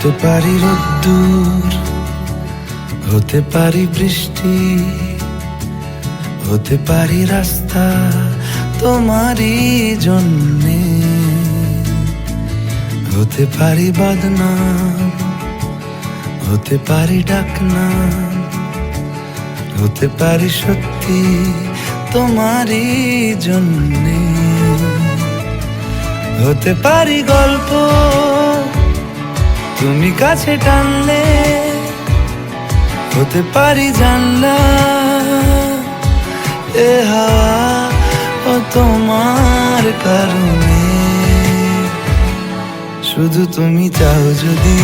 হতে পারি রোদ্দুর, হতে পারি বৃষ্টি, হতে পারি রাস্তা তোমারই জন্যে, হতে পারি বদনাম, হতে পারি ডাকনাম, হতে পারি সত্যি তোমারই জন্যে, হতে পারি গল্প তুমি কাছে টানলে, হতে পারি জানলা এ হাওয়া ও তোমার কারণে, শুধু তুমি চাও যদি।